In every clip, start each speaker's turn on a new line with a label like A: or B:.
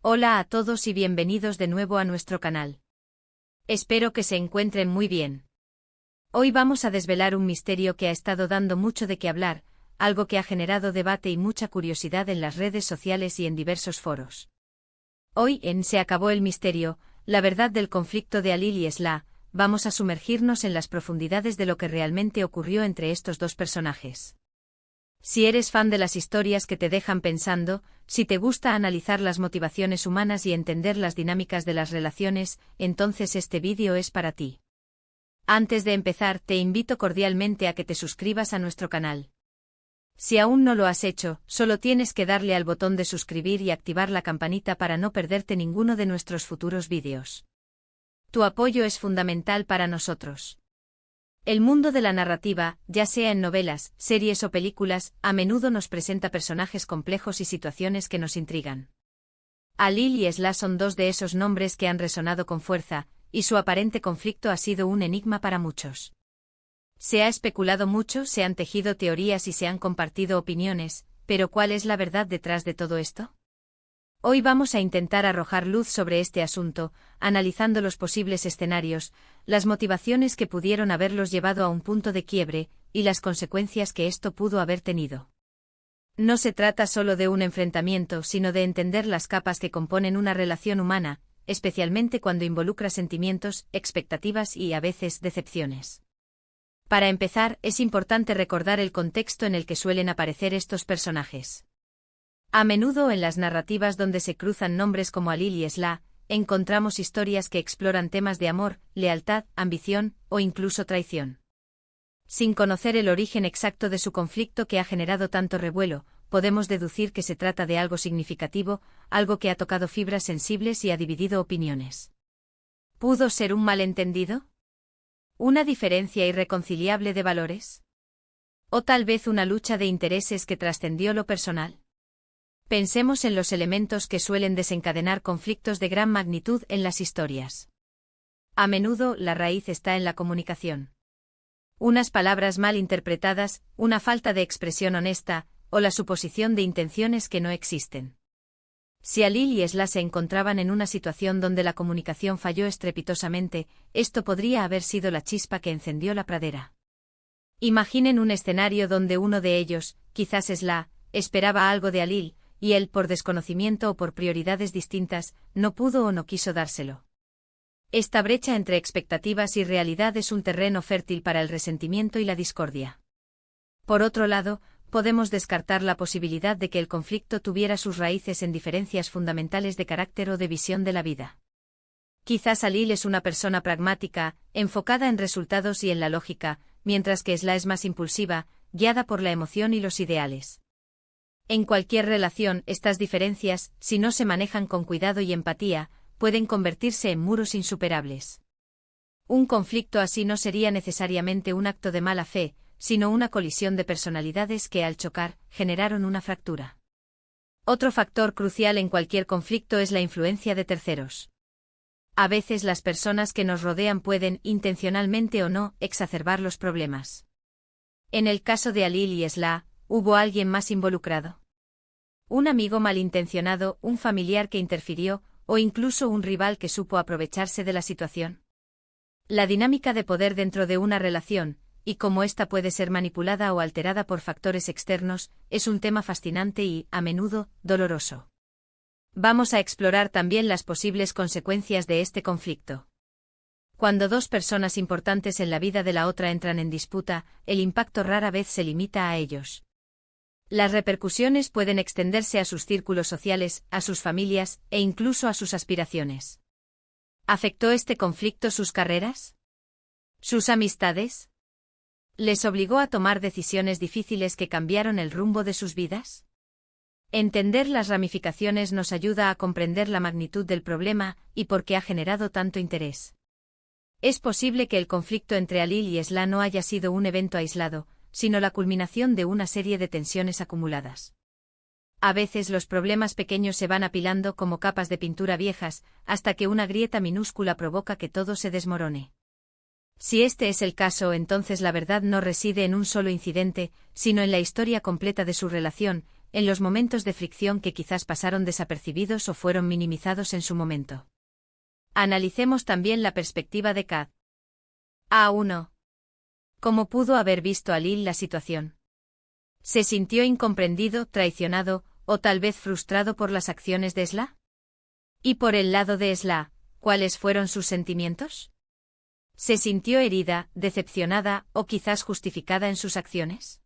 A: Hola a todos y bienvenidos de nuevo a nuestro canal. Espero que se encuentren muy bien. Hoy vamos a desvelar un misterio que ha estado dando mucho de qué hablar, algo que ha generado debate y mucha curiosidad en las redes sociales y en diversos foros. Hoy en Se acabó el misterio, la verdad del conflicto de Halil y Sla, vamos a sumergirnos en las profundidades de lo que realmente ocurrió entre estos dos personajes. Si eres fan de las historias que te dejan pensando, si te gusta analizar las motivaciones humanas y entender las dinámicas de las relaciones, entonces este vídeo es para ti. Antes de empezar, te invito cordialmente a que te suscribas a nuestro canal. Si aún no lo has hecho, solo tienes que darle al botón de suscribir y activar la campanita para no perderte ninguno de nuestros futuros vídeos. Tu apoyo es fundamental para nosotros. El mundo de la narrativa, ya sea en novelas, series o películas, a menudo nos presenta personajes complejos y situaciones que nos intrigan. Halil y Sla son dos de esos nombres que han resonado con fuerza, y su aparente conflicto ha sido un enigma para muchos. Se ha especulado mucho, se han tejido teorías y se han compartido opiniones, pero ¿cuál es la verdad detrás de todo esto? Hoy vamos a intentar arrojar luz sobre este asunto, analizando los posibles escenarios, las motivaciones que pudieron haberlos llevado a un punto de quiebre, y las consecuencias que esto pudo haber tenido. No se trata solo de un enfrentamiento, sino de entender las capas que componen una relación humana, especialmente cuando involucra sentimientos, expectativas y, a veces, decepciones. Para empezar, es importante recordar el contexto en el que suelen aparecer estos personajes. A menudo en las narrativas donde se cruzan nombres como Halil y Sla, encontramos historias que exploran temas de amor, lealtad, ambición, o incluso traición. Sin conocer el origen exacto de su conflicto que ha generado tanto revuelo, podemos deducir que se trata de algo significativo, algo que ha tocado fibras sensibles y ha dividido opiniones. ¿Pudo ser un malentendido? ¿Una diferencia irreconciliable de valores? ¿O tal vez una lucha de intereses que trascendió lo personal? Pensemos en los elementos que suelen desencadenar conflictos de gran magnitud en las historias. A menudo, la raíz está en la comunicación. Unas palabras mal interpretadas, una falta de expresión honesta, o la suposición de intenciones que no existen. Si Halil y Sla se encontraban en una situación donde la comunicación falló estrepitosamente, esto podría haber sido la chispa que encendió la pradera. Imaginen un escenario donde uno de ellos, quizás Sla, esperaba algo de Halil, y él, por desconocimiento o por prioridades distintas, no pudo o no quiso dárselo. Esta brecha entre expectativas y realidad es un terreno fértil para el resentimiento y la discordia. Por otro lado, podemos descartar la posibilidad de que el conflicto tuviera sus raíces en diferencias fundamentales de carácter o de visión de la vida. Quizás Halil es una persona pragmática, enfocada en resultados y en la lógica, mientras que Sla es más impulsiva, guiada por la emoción y los ideales. En cualquier relación, estas diferencias, si no se manejan con cuidado y empatía, pueden convertirse en muros insuperables. Un conflicto así no sería necesariamente un acto de mala fe, sino una colisión de personalidades que, al chocar, generaron una fractura. Otro factor crucial en cualquier conflicto es la influencia de terceros. A veces las personas que nos rodean pueden, intencionalmente o no, exacerbar los problemas. En el caso de Halil y Sla, ¿hubo alguien más involucrado? ¿Un amigo malintencionado, un familiar que interfirió, o incluso un rival que supo aprovecharse de la situación? La dinámica de poder dentro de una relación, y cómo ésta puede ser manipulada o alterada por factores externos, es un tema fascinante y, a menudo, doloroso. Vamos a explorar también las posibles consecuencias de este conflicto. Cuando dos personas importantes en la vida de la otra entran en disputa, el impacto rara vez se limita a ellos. Las repercusiones pueden extenderse a sus círculos sociales, a sus familias, e incluso a sus aspiraciones. ¿Afectó este conflicto sus carreras? ¿Sus amistades? ¿Les obligó a tomar decisiones difíciles que cambiaron el rumbo de sus vidas? Entender las ramificaciones nos ayuda a comprender la magnitud del problema y por qué ha generado tanto interés. Es posible que el conflicto entre Halil y Sla no haya sido un evento aislado, sino la culminación de una serie de tensiones acumuladas. A veces los problemas pequeños se van apilando como capas de pintura viejas, hasta que una grieta minúscula provoca que todo se desmorone. Si este es el caso, entonces la verdad no reside en un solo incidente, sino en la historia completa de su relación, en los momentos de fricción que quizás pasaron desapercibidos o fueron minimizados en su momento. Analicemos también la perspectiva de Kat. A1. ¿Cómo pudo haber visto Alil la situación? ¿Se sintió incomprendido, traicionado, o tal vez frustrado por las acciones de Esla? Y por el lado de Esla, ¿cuáles fueron sus sentimientos? ¿Se sintió herida, decepcionada, o quizás justificada en sus acciones?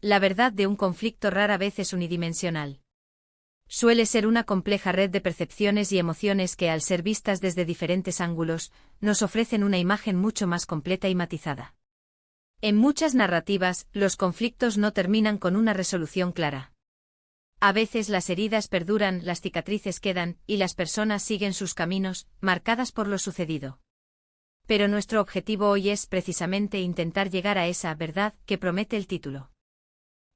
A: La verdad de un conflicto rara vez es unidimensional. Suele ser una compleja red de percepciones y emociones que, al ser vistas desde diferentes ángulos, nos ofrecen una imagen mucho más completa y matizada. En muchas narrativas, los conflictos no terminan con una resolución clara. A veces las heridas perduran, las cicatrices quedan, y las personas siguen sus caminos, marcadas por lo sucedido. Pero nuestro objetivo hoy es precisamente intentar llegar a esa verdad que promete el título.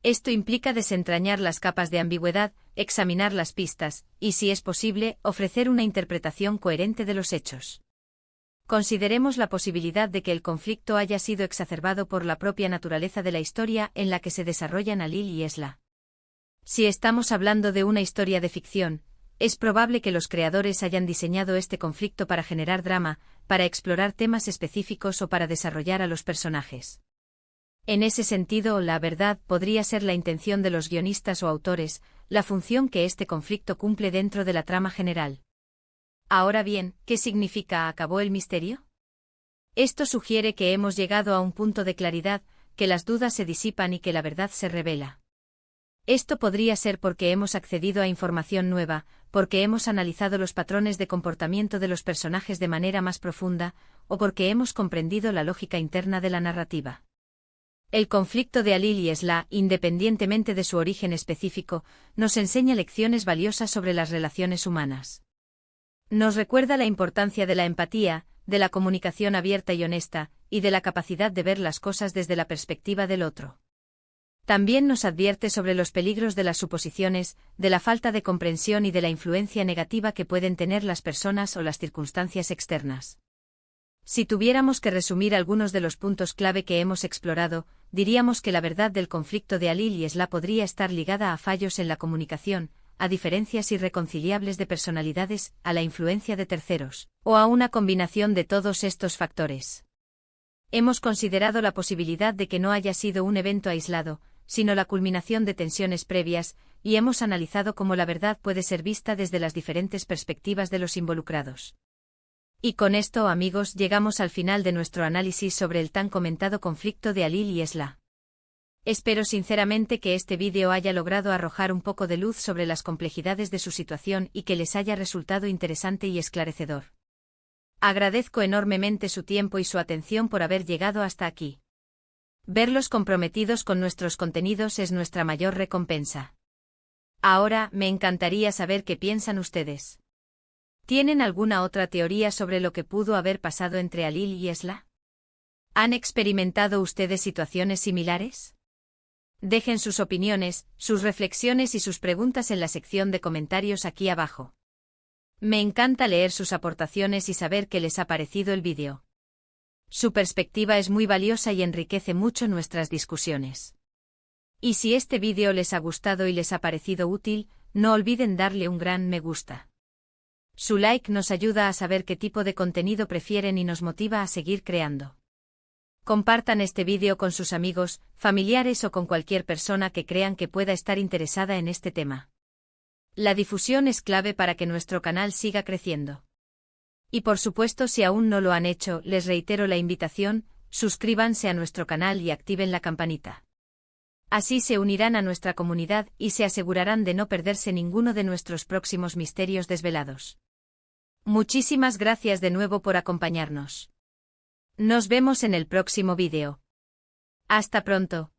A: Esto implica desentrañar las capas de ambigüedad, examinar las pistas, y si es posible, ofrecer una interpretación coherente de los hechos. Consideremos la posibilidad de que el conflicto haya sido exacerbado por la propia naturaleza de la historia en la que se desarrollan Alil y Esla. Si estamos hablando de una historia de ficción, es probable que los creadores hayan diseñado este conflicto para generar drama, para explorar temas específicos o para desarrollar a los personajes. En ese sentido, la verdad podría ser la intención de los guionistas o autores, la función que este conflicto cumple dentro de la trama general. Ahora bien, ¿qué significa acabó el misterio? Esto sugiere que hemos llegado a un punto de claridad, que las dudas se disipan y que la verdad se revela. Esto podría ser porque hemos accedido a información nueva, porque hemos analizado los patrones de comportamiento de los personajes de manera más profunda, o porque hemos comprendido la lógica interna de la narrativa. El conflicto de Alil y Esla, independientemente de su origen específico, nos enseña lecciones valiosas sobre las relaciones humanas. Nos recuerda la importancia de la empatía, de la comunicación abierta y honesta, y de la capacidad de ver las cosas desde la perspectiva del otro. También nos advierte sobre los peligros de las suposiciones, de la falta de comprensión y de la influencia negativa que pueden tener las personas o las circunstancias externas. Si tuviéramos que resumir algunos de los puntos clave que hemos explorado, diríamos que la verdad del conflicto de Alil y Esla podría estar ligada a fallos en la comunicación, a diferencias irreconciliables de personalidades, a la influencia de terceros, o a una combinación de todos estos factores. Hemos considerado la posibilidad de que no haya sido un evento aislado, sino la culminación de tensiones previas, y hemos analizado cómo la verdad puede ser vista desde las diferentes perspectivas de los involucrados. Y con esto, amigos, llegamos al final de nuestro análisis sobre el tan comentado conflicto de Alil y Esla. Espero sinceramente que este vídeo haya logrado arrojar un poco de luz sobre las complejidades de su situación y que les haya resultado interesante y esclarecedor. Agradezco enormemente su tiempo y su atención por haber llegado hasta aquí. Verlos comprometidos con nuestros contenidos es nuestra mayor recompensa. Ahora, me encantaría saber qué piensan ustedes. ¿Tienen alguna otra teoría sobre lo que pudo haber pasado entre Alil y Esla? ¿Han experimentado ustedes situaciones similares? Dejen sus opiniones, sus reflexiones y sus preguntas en la sección de comentarios aquí abajo. Me encanta leer sus aportaciones y saber qué les ha parecido el vídeo. Su perspectiva es muy valiosa y enriquece mucho nuestras discusiones. Y si este vídeo les ha gustado y les ha parecido útil, no olviden darle un gran me gusta. Su like nos ayuda a saber qué tipo de contenido prefieren y nos motiva a seguir creando. Compartan este vídeo con sus amigos, familiares o con cualquier persona que crean que pueda estar interesada en este tema. La difusión es clave para que nuestro canal siga creciendo. Y por supuesto, si aún no lo han hecho, les reitero la invitación, suscríbanse a nuestro canal y activen la campanita. Así se unirán a nuestra comunidad y se asegurarán de no perderse ninguno de nuestros próximos misterios desvelados. Muchísimas gracias de nuevo por acompañarnos. Nos vemos en el próximo vídeo. Hasta pronto.